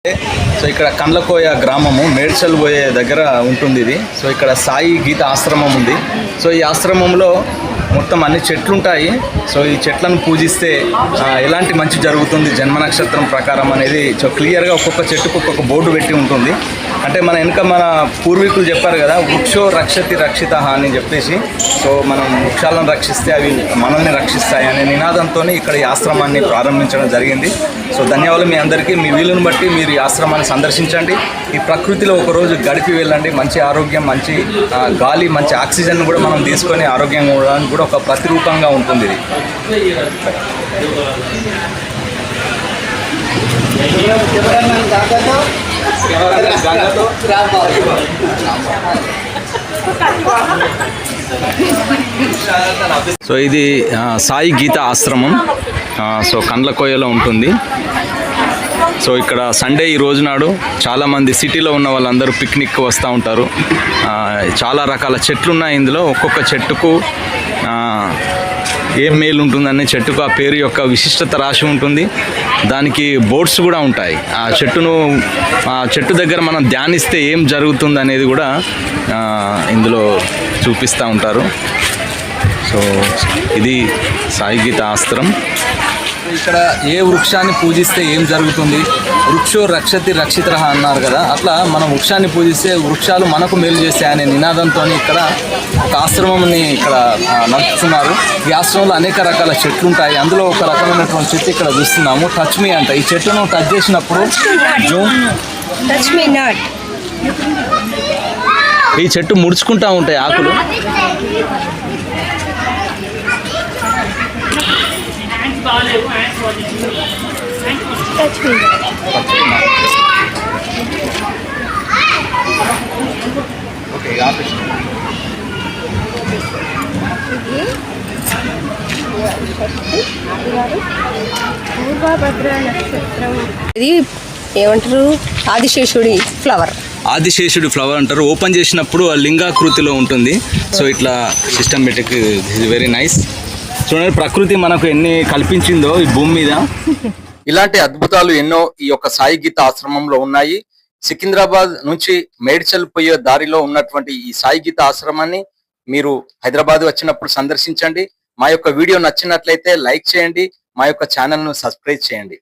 So ఇక్కడ కండ్లకోయ గ్రామము మేడ్చల్ పోయే దగ్గర ఉంటుంది ఇది. సో ఇక్కడ సాయి గీత ఆశ్రమం ఉంది. సో ఈ ఆశ్రమంలో మొత్తం అన్ని చెట్లు ఉంటాయి. సో ఈ చెట్లను పూజిస్తే ఎలాంటి మంచి జరుగుతుంది జన్మ నక్షత్రం ప్రకారం అనేది క్లియర్గా ఒక్కొక్క చెట్టుకు ఒక్కొక్క బోర్డు పెట్టి ఉంటుంది. అంటే మన పూర్వీకులు చెప్పారు కదా, వృక్షో రక్షతి రక్షిత అని చెప్పేసి. సో మనం వృక్షాలను రక్షిస్తే అవి మనల్ని రక్షిస్తాయి అనే నినాదంతో ఇక్కడ ఈ ఆశ్రమాన్ని ప్రారంభించడం జరిగింది. సో ధన్యవాదాలు మీ అందరికీ. మీ వీలుని బట్టి మీరు ఈ ఆశ్రమాన్ని సందర్శించండి. ఈ ప్రకృతిలో ఒకరోజు గడిపి వెళ్ళండి. మంచి ఆరోగ్యం, మంచి గాలి, మంచి ఆక్సిజన్ కూడా మనం తీసుకొని ఆరోగ్యంగా ఉండడానికి కూడా ఒక ప్రతిరూపంగా ఉంటుంది ఇది. సో ఇది సాయి గీత ఆశ్రమం. సో కండ్లకోయలో ఉంటుంది. సో ఇక్కడ సండే ఈ రోజు నాడు చాలామంది సిటీలో ఉన్న వాళ్ళందరూ పిక్నిక్ వస్తూ ఉంటారు. చాలా రకాల చెట్లు ఉన్నాయి ఇందులో. ఒక్కొక్క చెట్టుకు ఏం మేలు ఉంటుందనే చెట్టుకు ఆ పేరు యొక్క విశిష్టత రాసి ఉంటుంది. దానికి బోర్డ్స్ కూడా ఉంటాయి. ఆ చెట్టు దగ్గర మనం ధ్యానిస్తే ఏం జరుగుతుంది అనేది కూడా ఇందులో చూపిస్తూ ఉంటారు. సో ఇది సాయి గీత ఆశ్రమం. ఇక్కడ ఏ వృక్షాన్ని పూజిస్తే ఏం జరుగుతుంది, వృక్షో రక్షతి రక్షిత అన్నారు కదా, అట్లా మనం వృక్షాన్ని పూజిస్తే వృక్షాలు మనకు మేలు చేస్తాయి అనే నినాదంతో ఇక్కడ ఒక ఆశ్రమంని ఇక్కడ నడుపుతున్నారు. ఈ ఆశ్రమంలో అనేక రకాల చెట్లు ఉంటాయి. అందులో ఒక రకమైనటువంటి చెట్టు ఇక్కడ చూస్తున్నాము, టచ్ మీ అంట. ఈ చెట్టును టచ్ చేసినప్పుడు ఈ చెట్టు ముడుచుకుంటూ ఉంటాయి ఆకులు. ఇది ఏమంటారు, ఆదిశేషుడి ఫ్లవర్. ఆదిశేషుడి ఫ్లవర్ అంటారు. ఓపెన్ చేసినప్పుడు ఆ లింగాకృతిలో ఉంటుంది. సో ఇట్లా సిస్టమేటిక్, వెరీ నైస్. చూడండి ప్రకృతి మనకు ఎన్ని కల్పించిందో ఈ భూమి మీద. ఇలాంటి అద్భుతాలు ఎన్నో ఈ యొక్క సాయి గీత ఆశ్రమంలో ఉన్నాయి. సికింద్రాబాద్ నుంచి మేడ్చల్ పోయే దారిలో ఉన్నటువంటి ఈ సాయి గీత ఆశ్రమాన్ని మీరు హైదరాబాద్ వచ్చినప్పుడు సందర్శించండి. మా యొక్క వీడియో నచ్చినట్లయితే లైక్ చేయండి, మా యొక్క ఛానల్ను సబ్స్క్రైబ్ చేయండి.